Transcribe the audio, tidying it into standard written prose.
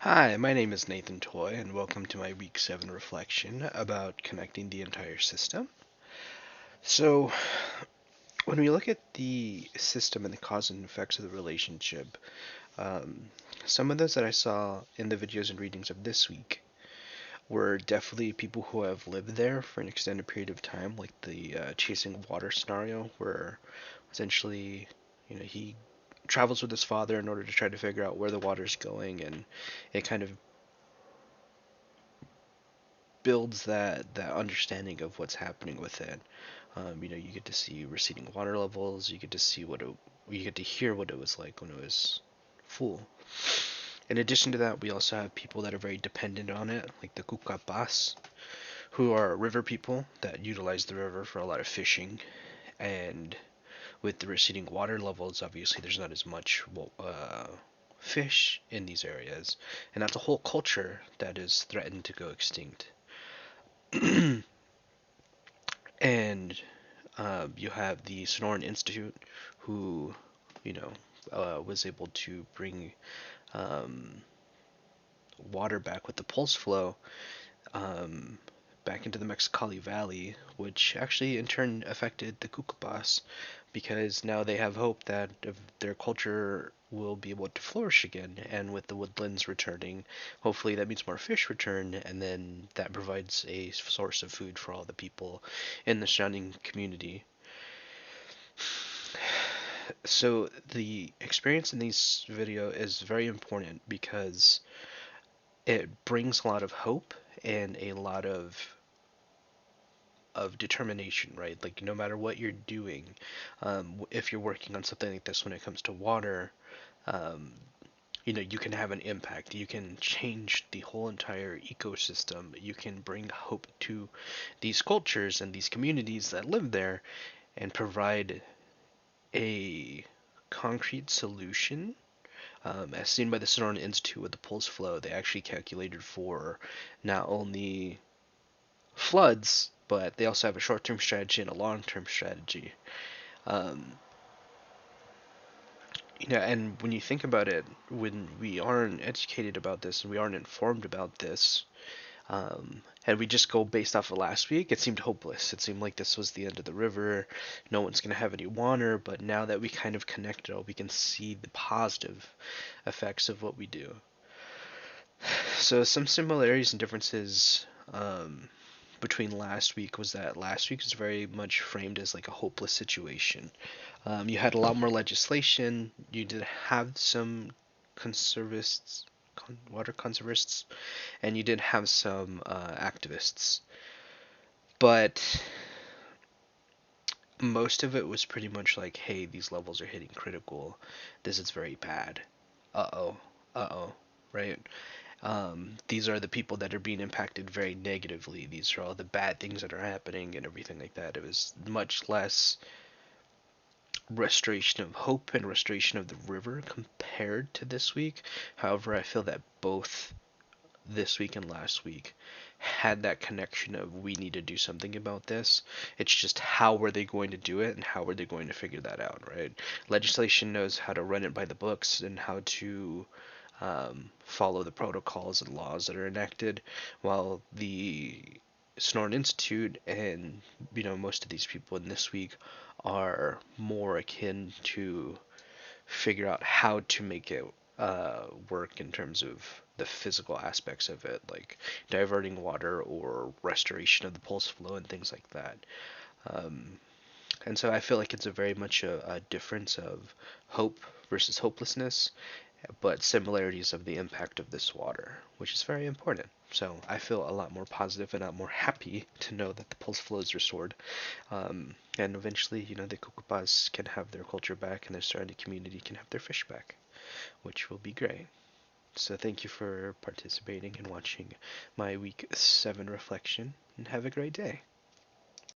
Hi, my name is Nathan Toy, and welcome to my Week 7 reflection about connecting the entire system. So, when we look at the system and the cause and effects of the relationship, um, some of those that I saw in the videos and readings of this week were definitely people who have lived there for an extended period of time, like the chasing water scenario, where essentially, he travels with his father in order to try to figure out where the water's going, and it kind of builds that understanding of what's happening with it. You get to see receding water levels. You get to hear what it was like when it was full. In addition to that, we also have people that are very dependent on it, like the Cucupas, who are river people that utilize the river for a lot of fishing. And with the receding water levels, obviously there's not as much fish in these areas, and that's a whole culture that is threatened to go extinct. And you have the Sonoran Institute, who, was able to bring um, water back with the pulse flow um, back into the Mexicali Valley, which actually in turn affected the Cucupas because now they have hope that their culture will be able to flourish again. And with the woodlands returning, hopefully that means more fish return, and then that provides a source of food for all the people in the surrounding community. So the experience in this video is very important because it brings a lot of hope and a lot of determination, right? Like no matter what you're doing, if you're working on something like this when it comes to water, um, you can have an impact. You can change the whole entire ecosystem. You can bring hope to these cultures and these communities that live there and provide a concrete solution. As seen by the Sonoran Institute with the pulse flow, they actually calculated for not only floods, but they also have a short-term strategy and a long-term strategy. Um, and when you think about it, when we aren't educated about this and we aren't informed about this, and we just go based off of last week, it seemed hopeless. It seemed like this was the end of the river. No one's going to have any water. But now that we kind of connect it all, we can see the positive effects of what we do. So some similarities and differences between last week was that last week was very much framed as like a hopeless situation. You had a lot more legislation. You did have some conservists, water conservists, and you did have some activists. But most of it was pretty much like, hey, these levels are hitting critical. This is very bad. Uh-oh. Uh-oh. Right? These are the people that are being impacted very negatively. These are all the bad things that are happening and everything like that. It was much less restoration of hope and restoration of the river compared to this week. However, I feel that both this week and last week had that connection of we need to do something about this. It's just how were they going to do it and how are they going to figure that out, right? Legislation knows how to run it by the books and how to follow the protocols and laws that are enacted, while the Sonoran Institute and most of these people in this week are more akin to figure out how to make it work in terms of the physical aspects of it, like diverting water or restoration of the pulse flow and things like that. Um, and so I feel like it's a very much a difference of hope versus hopelessness, but similarities of the impact of this water, which is very important. So I feel a lot more positive and a lot more happy to know that the pulse flow is restored, and eventually, the Cucupas can have their culture back, and their surrounding community can have their fish back, which will be great. So thank you for participating and watching my week 7 reflection, and have a great day.